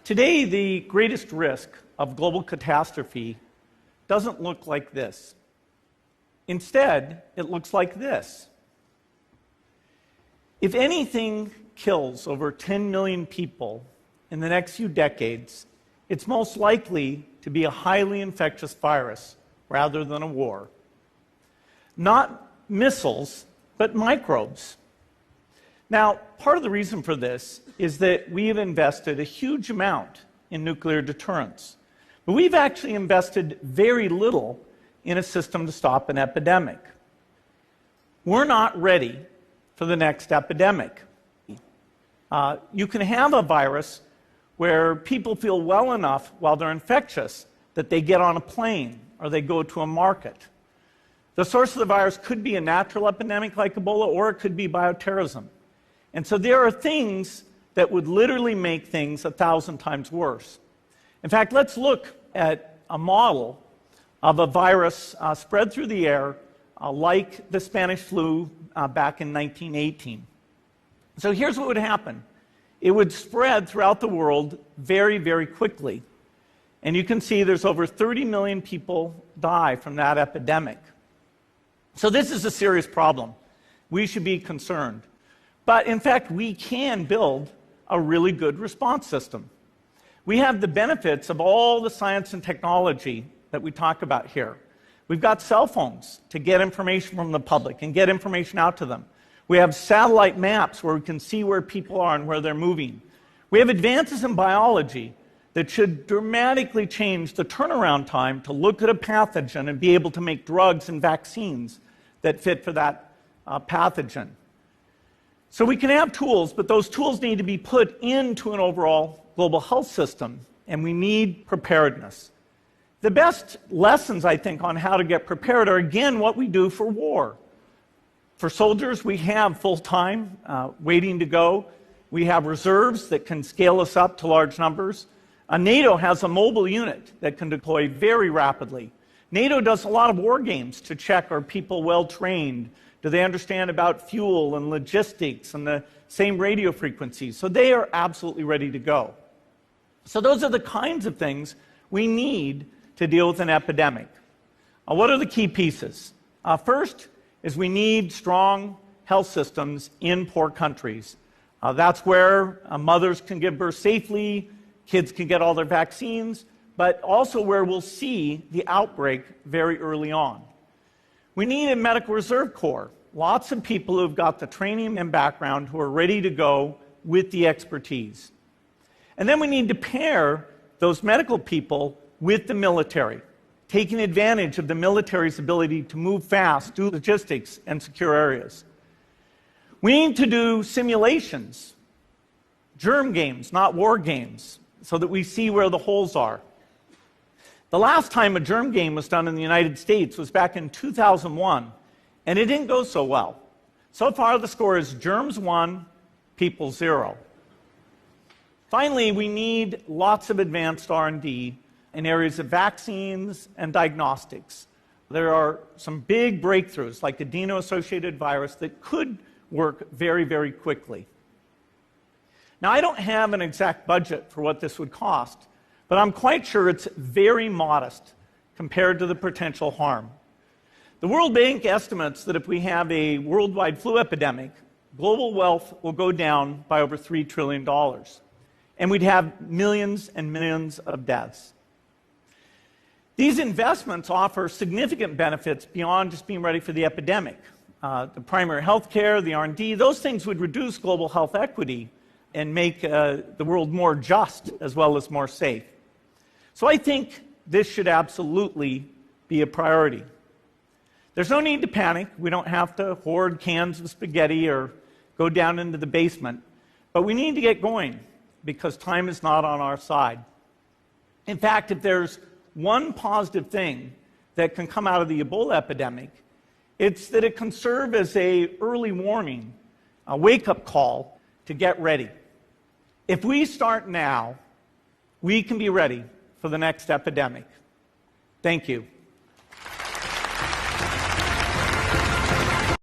Today, the greatest risk of global catastrophe doesn't look like this. Instead, it looks like this. If anything kills over 10 million people in the next few decades, it's most likely to be a highly infectious virus rather than a war. Not missiles, but microbes. Now, part of the reason for this is that we have invested a huge amount in nuclear deterrence. But we've actually invested very little in a system to stop an epidemic. We're not ready for the next epidemic. You can have a virus where people feel well enough while they're infectious that they get on a plane or they go to a market. The source of the virus could be a natural epidemic like Ebola, or it could be bioterrorism. And so there are things that would literally make things 1,000 times worse. In fact, let's look at a model of a virus spread through the air like the Spanish flu back in 1918. So here's what would happen. It would spread throughout the world very, very quickly. And you can see there's over 30 million people die from that epidemic. So this is a serious problem. We should be concerned. But in fact, we can build a really good response system. We have the benefits of all the science and technology that we talk about here. We've got cell phones to get information from the public and get information out to them. We have satellite maps where we can see where people are and where they're moving. We have advances in biology that should dramatically change the turnaround time to look at a pathogen and be able to make drugs and vaccines that fit for that pathogen. So we can have tools, but those tools need to be put into an overall global health system, and we need preparedness. The best lessons, I think, on how to get prepared are, again, what we do for war. For soldiers, we have full-time waiting to go. We have reserves that can scale us up to large numbers. NATO has a mobile unit that can deploy very rapidly. NATO does a lot of war games to check, are people well-trained? Do they understand about fuel and logistics and the same radio frequencies? So they are absolutely ready to go. So those are the kinds of things we need to deal with an epidemic. What are the key pieces? First is we need strong health systems in poor countries. That's where mothers can give birth safely, kids can get all their vaccines, but also where we'll see the outbreak very early on. We need a medical reserve corps. Lots of people who've got the training and background who are ready to go with the expertise. And then we need to pair those medical people with the military, taking advantage of the military's ability to move fast, do logistics, and secure areas. We need to do simulations, germ games, not war games, so that we see where the holes are. The last time a germ game was done in the United States was back in 2001, and it didn't go so well. So far, the score is germs 1, people 0. Finally, we need lots of advanced R&D in areas of vaccines and diagnostics. There are some big breakthroughs, like the adeno-associated virus, that could work very, very quickly. Now, I don't have an exact budget for what this would cost, but I'm quite sure it's very modest compared to the potential harm. The World Bank estimates that if we have a worldwide flu epidemic, global wealth will go down by over $3 trillion, and we'd have millions and millions of deaths. These investments offer significant benefits beyond just being ready for the epidemic. The primary health care, the R&D, those things would reduce global health equity and make the world more just as well as more safe. So I think this should absolutely be a priority. There's no need to panic. We don't have to hoard cans of spaghetti or go down into the basement. But we need to get going because time is not on our side. In fact, if there's one positive thing that can come out of the Ebola epidemic, it's that it can serve as an early warning, a wake-up call to get ready. If we start now, we can be ready for the next epidemic. Thank you.